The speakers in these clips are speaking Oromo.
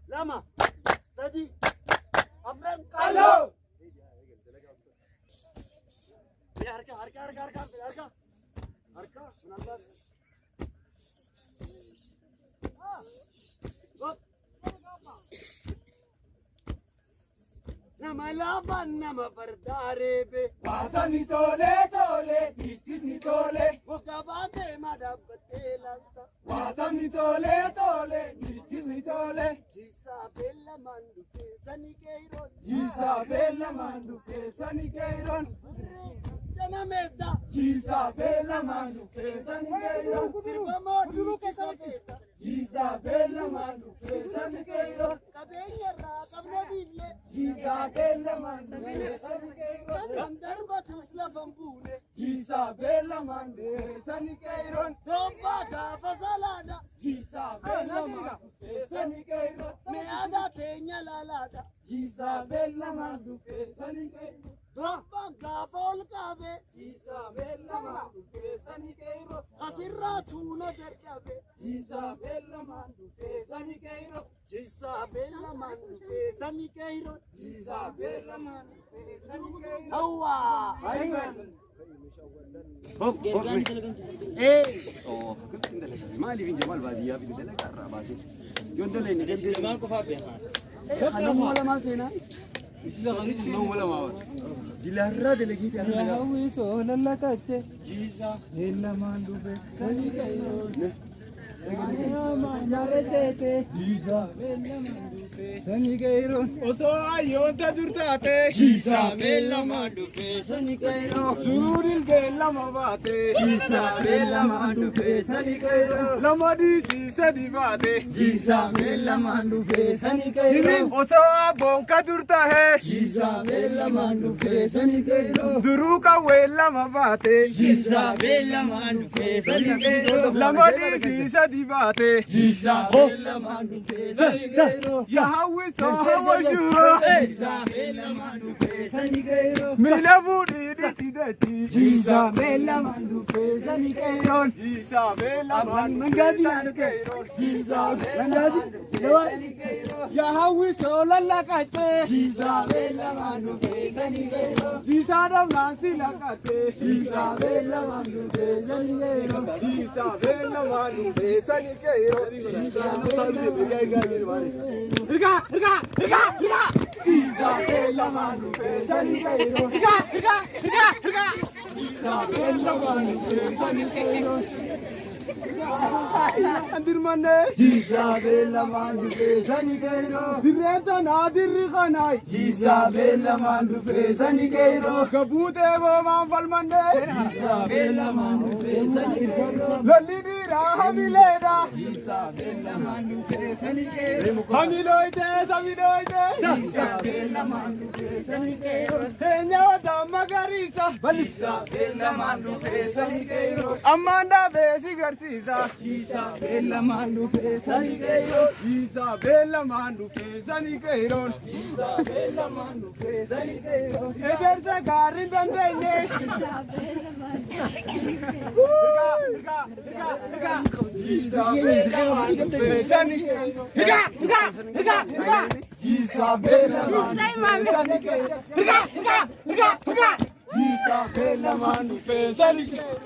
Lama, Sadi, Afran, Hello. Harka. Nama laban nama fardare be. Watani tole, nitini tole. Wakabate madabate lasta. Watani tole, nitini tole. Jisa bella manduke sani keiron. Jisa bella manduke sani keiron. Jana meda. Jisa bella manduke sani keiron. Sirva modu kisaketa. Jisa bella manduke sani keiron. Kabenya ra kabne bille. Jisa bella manduke sani keiron. Andarba tusla bambune. Jisa bella manduke sani keiron. Tomba ka fasalada. Jisa bella manduke sani keiron. Meada tenya lalada. Jisa bella manduke sani keiron. Tomba ka folkabe. Jisa bella manduke sani keiron. Asirra tuna derkabe. Jisa bella manduke sani keiron. Jisa bella manduke sani keiron. Jisa bella manduke sani keiron. Awa. مالي في جمال بادية في دلك الراباسي يودلني Desi ma ko fa be ha. خلهم ولا ما سينا نو ولا ما دلارا دلقيت يا هوي سولا لا كاتشي جيزا إلا ما ندوبه سني كيرون يا ما نارسته جيزا إلا ما ندوبه سني كيرون أسوأ يوم تدرتاته جيزا إلا ما ندوبه سني كيرون دورين كيلا ما باته جيزا إلا ما ندوبه سني كيرون لما دي سيسا دي باته جيزا إلا ما ندوبه سني كيرون أسوأ بون كدرتاه جيزا إلا ما ندوبه سني كيرون دروكا ويلا ما باته جيزا إلا ما ندوبه سني كيرون لما دي سيسا دي باته جيزا إلا ما ندوبه سني كيرون يا هوي سو هوي شورو جيزا إلا ما ندوبه سني كيرون ميلا بودي دي تي جيزا إلا ما ندوبه سني كيرون جيزا إلا ما ندوبه سني كيرون جيزا إلا ما ندوبه سني كيرون يا هوي سو لا كاتشي جيزا إلا ما ندوبه سني كيرون جيزا دم ناسي لا كاتشي جيزا إلا ما ندوبه سني كيرون جيزا إلا ما ندوبه سني كيرون جيزا جيزا إلا ما ندوبه سني كيرون Andir manne Jisabella mandu pesani keiro Vibreta nadir khanai Jisabella mandu pesani keiro Kabute wo manfal manne Jisabella mandu pesani keiro Lolli dira hamileda Jisabella mandu pesani keiro Hamiloite samiloite Jisabella mandu pesani keiro Henya damagarisa Jisabella mandu pesani keiro Amanda besi garcisa Jisabella mandu pesani keiro Jisabella mandu pesani keiro Jisabella mandu pesani keiro Egersa garin dandene Jisabella mandu Jisabella mandu pesani keiro Jisabella mandu pesani keiro Jisabella mandu pesani keiro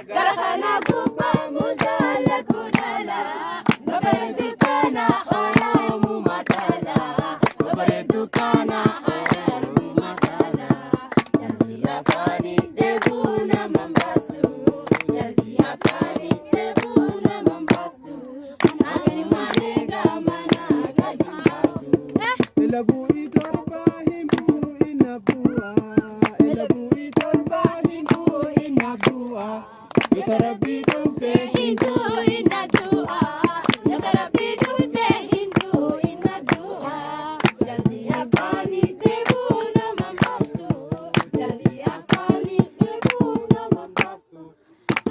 Garahana kuba muzala يتربي دفتي هندو إن الدعاء يتربي دفتي هندو إن الدعاء جلدي أفاني تبونا من باسو جلدي أفاني تبونا من باسو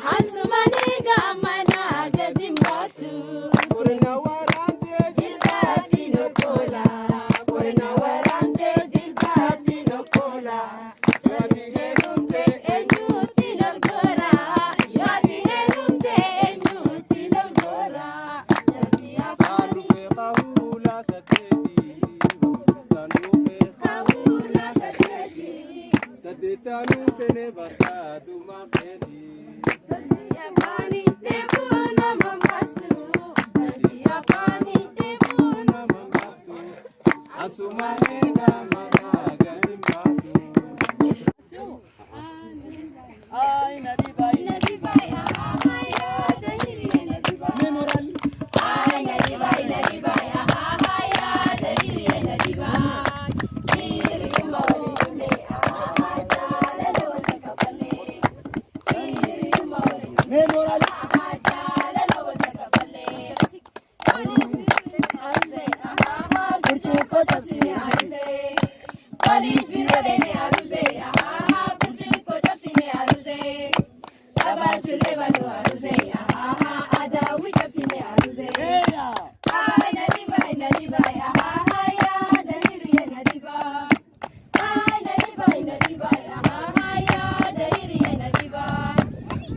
عزماني قامنا قدم باتو Purina warante جلباتي نقولا ورنا ورانتي جلباتي نقولا سواتي هرمتي انيوتي نلقورا يواتي هرمتي انيوتي نلقورا جلدي أفاني قهولا ستيتي سانوفي قهولا سكتي ستيتانو سنة بركادو ما فيدي جلدي أفاني تبونا من باسو جلدي أفاني تبونا من باسو Asumane gama gadim batu ay nadibai ناديباي يا دهيري ناديباي memoral ay ناديباي يا دهيري ناديباي ديري مولي حاجة لو تقبلي ديري مولي memoral حاجة لو تقبلي برتقو تفسير عروسي بوليس بيرودني عروسي برتقو تفسير عروسي أبات لبنو عروسي أداوي تفسير عروسي eya هاي ناديباي يا دهيري يا ناديباي هاي ناديباي يا دهيري يا ناديباي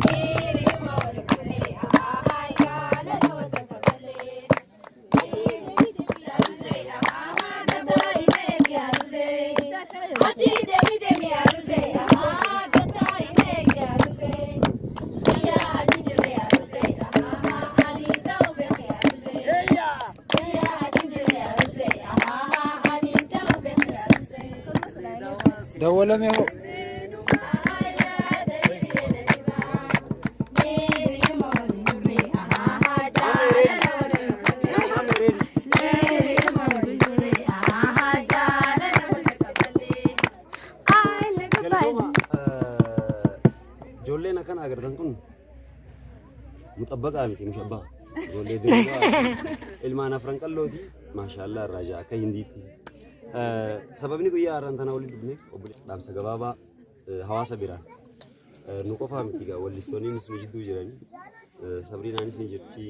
ديري مولي كلي يا لو تقبلي eya دولم يهو Ijoolleen akkana agartan kun muxabbaqaa miti mushabbaa. Ijoollee beekaa ilmaan afran qallooti maashaallah irraa ja'a akka hindiitti. Sababni guyyaa har'aan tana waliin dhufneef obboleessa dhaamsa gabaabaa hawaasa biraan nu qofaa miti egaa wallistoonnis nu jidduu jiranii sabriinaanis ni jirti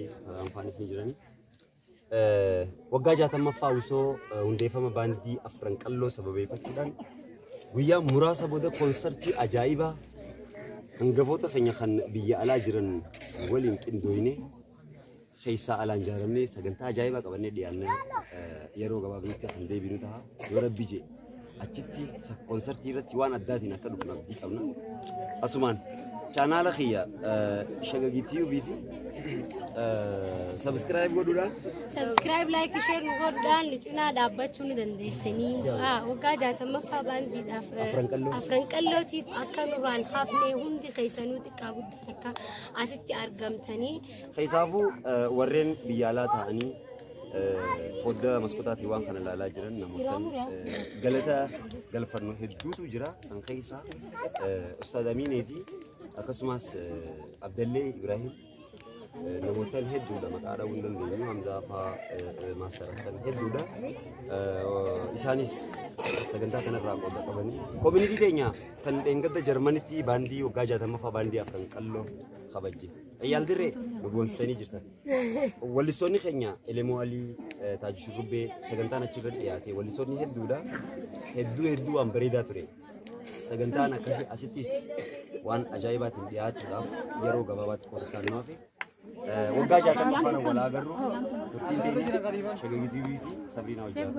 anfaanis ni jiranii. Waggaa 60ffaa wisoo hundeeffama baandii afran qalloo sababeeffachuudhaan guyyaa muraasa booda koonsartii ajaa'ibaa hangafoota keenya kan biyya alaa jiran waliin qindooyne keessaa alaan ijaaramnee sagantaa ajaa'ibaa qabannee dhiyaannee yeroo gabaabatti kan deebinu ta'a yoo rabbi jee achitti koonsartii irratti waan addaatiin akka dhufnu abdii qabna. Asumaan chaanaala kiyya shagagiitii ubiifi sabskiraayib godhuudhaan Subscribe, like, share, godhaan lucunaa dhaabbachuu ni dandeessanii. Waggaa 60ffaa baandiidhaaf afran qallootiif akka nuraan hafnee hundi keessanuu xiqqaa guddaan akka asitti argamtanii Keessaafuu warreen biyya alaa ta'anii foddaa maskootaatti waan kana ilaalaa jiran namoota galata galfannu hedduutu jira. San keessaa Ustaad Aminee fi akkasumas Abdallee Ibrahim namoota hedduudha maqaa dha'uu hin dandeenyu Hamzaa fa'aa Maaster Hassan hedduudha. Isaanis sagantaa kanarraa qooda qabanii koominitii keenya kan dheengadda Jarmanitti baandii waggaa 60ffaa baandii afran qalloo kabajje. Yaaldirree nu boonsitanii jirtan. Wallistoonni keenya Elemoo Alii Taajishuu Gubbee sagantaan achirra dhiyaate wallistoonni hedduudha. Hedduu waan bareedaa ture. Sagantaan akkasii asittis waan ajaa'ibaatiin dhiyaachuudhaaf yeroo gabaabaatti qorataa namaaf waggaa 60ffaan walaa agarru turtiin keenya shagagiitii fi sabriinaa wajjin.